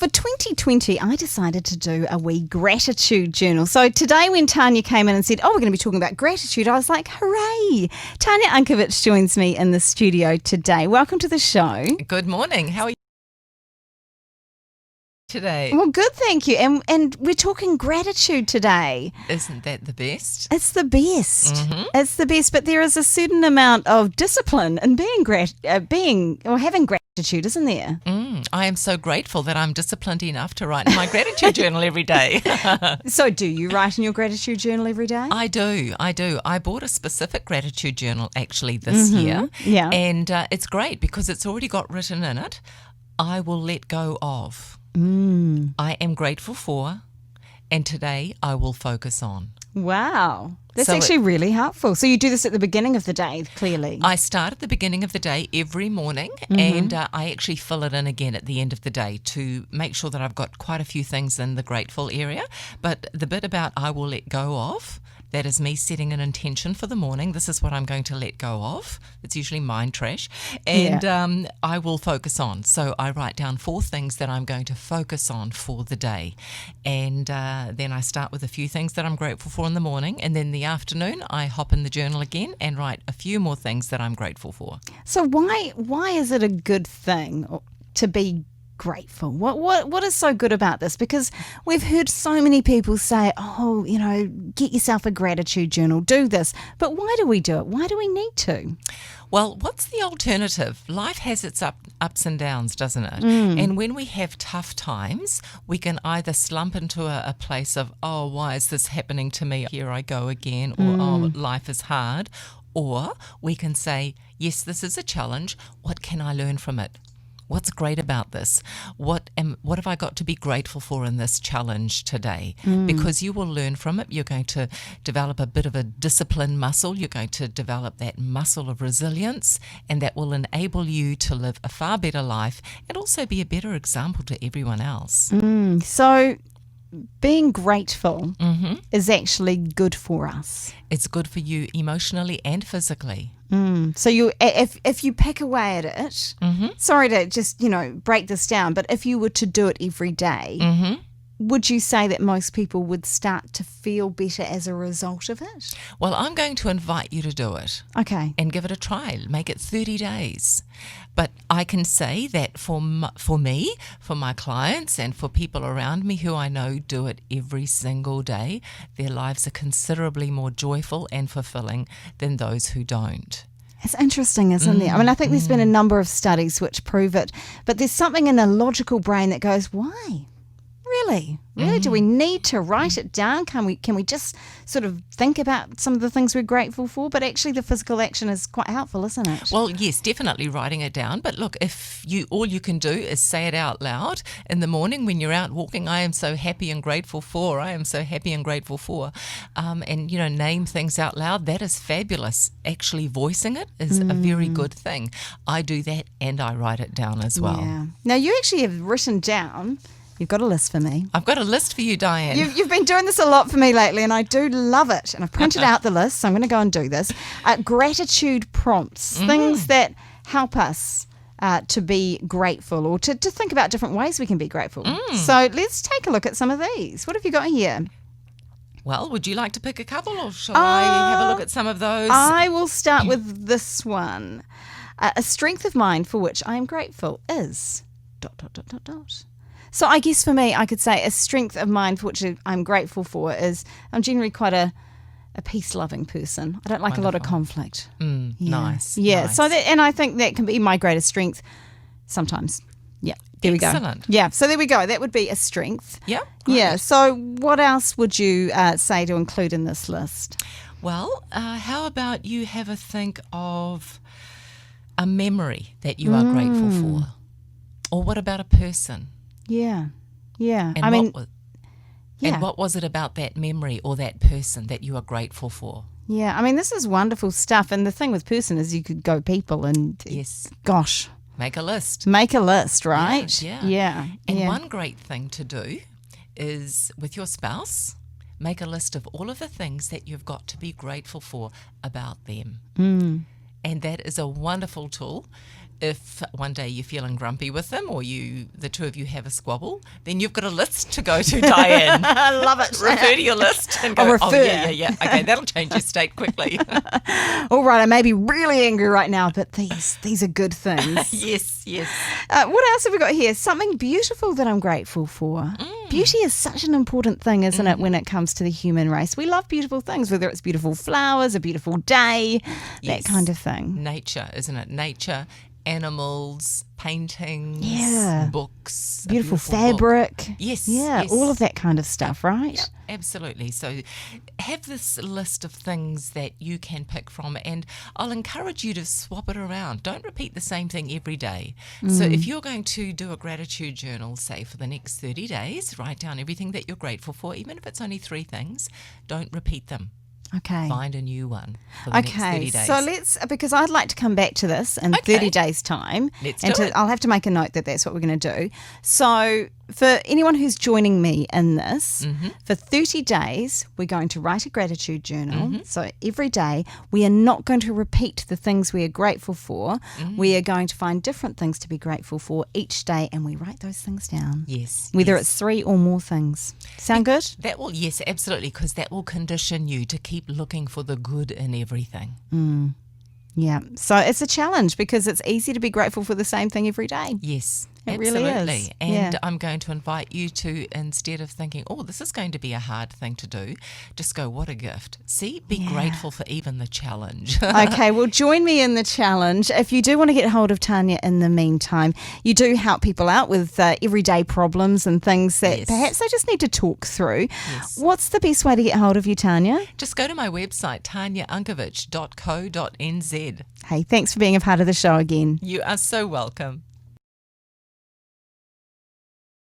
for 2020, I decided to do a wee gratitude journal. So today when Tanya came in and said, we're going to be talking about gratitude, I was like, hooray. Tanya Unkovich joins me in the studio today. Welcome to the show. Good morning. How are you today? Well, good, thank you. And we're talking gratitude today. Isn't that the best? It's the best. Mm-hmm. It's the best, but there is a certain amount of discipline in having gratitude, isn't there? I am so grateful that I'm disciplined enough to write in my gratitude journal every day. So do you write in your gratitude journal every day? I do. I bought a specific gratitude journal actually this year. Yeah. And it's great because it's already got written in it, I will let go of. I am grateful for, and today I will focus on. Wow. That's So actually really helpful. So you do this at the beginning of the day, clearly. I start at the beginning of the day every morning, and I actually fill it in again at the end of the day to make sure that I've got quite a few things in the grateful area. But the bit about I will let go of, that is me setting an intention for the morning. This is what I'm going to let go of. It's usually mind trash. And I will focus on. So I write down 4 things that I'm going to focus on for the day. And then I start with a few things that I'm grateful for in the morning. And then the afternoon, I hop in the journal again and write a few more things that I'm grateful for. So why is it a good thing to be grateful? What is so good about this? Because we've heard so many people say, get yourself a gratitude journal, do this. But why do we do it? Why do we need to? Well, what's the alternative? Life has its ups and downs, doesn't it? And when we have tough times, we can either slump into a place of, why is this happening to me? Here I go again, or life is hard. Or we can say, yes, this is a challenge. What can I learn from it? What's great about this? What have I got to be grateful for in this challenge today? Because you will learn from it. You're going to develop a bit of a discipline muscle. You're going to develop that muscle of resilience, and that will enable you to live a far better life and also be a better example to everyone else. So being grateful is actually good for us. It's good for you emotionally and physically. So if you pick away at it, sorry to just, break this down, but if you were to do it every day, would you say that most people would start to feel better as a result of it? Well, I'm going to invite you to do it. Okay. And give it a try. Make it 30 days. But I can say that for me, for my clients, and for people around me who I know do it every single day, their lives are considerably more joyful and fulfilling than those who don't. It's interesting, isn't there? I mean, I think there's been a number of studies which prove it, but there's something in a logical brain that goes, why? Really? Do we need to write it down? Can we just sort of think about some of the things we're grateful for? But actually the physical action is quite helpful, isn't it? Well, yes, definitely writing it down. But look, if all you can do is say it out loud in the morning when you're out walking, I am so happy and grateful for, I am so happy and grateful for, and, name things out loud, that is fabulous. Actually voicing it is a very good thing. I do that and I write it down as well. Yeah. Now, you actually have written down, you've got a list for me. I've got a list for you, Diane. You've been doing this a lot for me lately, and I do love it. And I've printed out the list, so I'm going to go and do this. Gratitude prompts, things that help us to be grateful, or to think about different ways we can be grateful. So let's take a look at some of these. What have you got here? Well, would you like to pick a couple, or shall I have a look at some of those? I will start with this one. A strength of mind for which I am grateful is ... So I guess for me, I could say a strength of mind for which I'm grateful for is I'm generally quite a peace-loving person. I don't like a lot of conflict. Nice. Yeah. Nice. So and I think that can be my greatest strength sometimes. Yeah. There we go. Excellent. Yeah. So there we go. That would be a strength. Yeah. Great. Yeah. So what else would you say to include in this list? Well, how about you have a think of a memory that you are grateful for? Or what about a person? Yeah. And and what was it about that memory or that person that you are grateful for? Yeah. I mean, this is wonderful stuff. And the thing with person is you could go people and, gosh. Make a list. Make a list, right? Yeah. And one great thing to do is with your spouse, make a list of all of the things that you've got to be grateful for about them. And that is a wonderful tool if one day you're feeling grumpy with them or the two of you have a squabble, then you've got a list to go to, Diane. I love it. Refer to your list and go, refer. Yeah. Okay, that'll change your state quickly. All right, I may be really angry right now, but these are good things. Yes. What else have we got here? Something beautiful that I'm grateful for. Beauty is such an important thing, isn't it, when it comes to the human race? We love beautiful things, whether it's beautiful flowers, a beautiful day, that kind of thing. Nature, isn't it? Nature, animals, paintings, books. Beautiful fabric. Book. Yes. All of that kind of stuff, right? Yep, absolutely. So have this list of things that you can pick from, and I'll encourage you to swap it around. Don't repeat the same thing every day. So if you're going to do a gratitude journal, say for the next 30 days, write down everything that you're grateful for, even if it's only 3 things, don't repeat them. Okay. Find a new one for the next 30 days. So because I'd like to come back to this in 30 days' time. Let's do it. I'll have to make a note that that's what we're going to do. So for anyone who's joining me in this, for 30 days, we're going to write a gratitude journal. So every day, we are not going to repeat the things we are grateful for. We are going to find different things to be grateful for each day, and we write those things down. Yes. Whether it's 3 or more things. Sound good? That will, yes, absolutely, because that will condition you to keep looking for the good in everything. Yeah. So it's a challenge because it's easy to be grateful for the same thing every day. Yes. It absolutely. really is. And I'm going to invite you to, instead of thinking, oh, this is going to be a hard thing to do, just go, what a gift. See, be grateful for even the challenge. Okay, well, join me in the challenge. If you do want to get hold of Tanya in the meantime, you do help people out with everyday problems and things that perhaps they just need to talk through. Yes. What's the best way to get hold of you, Tanya? Just go to my website, tanyaunkovich.co.nz. Hey, thanks for being a part of the show again. You are so welcome.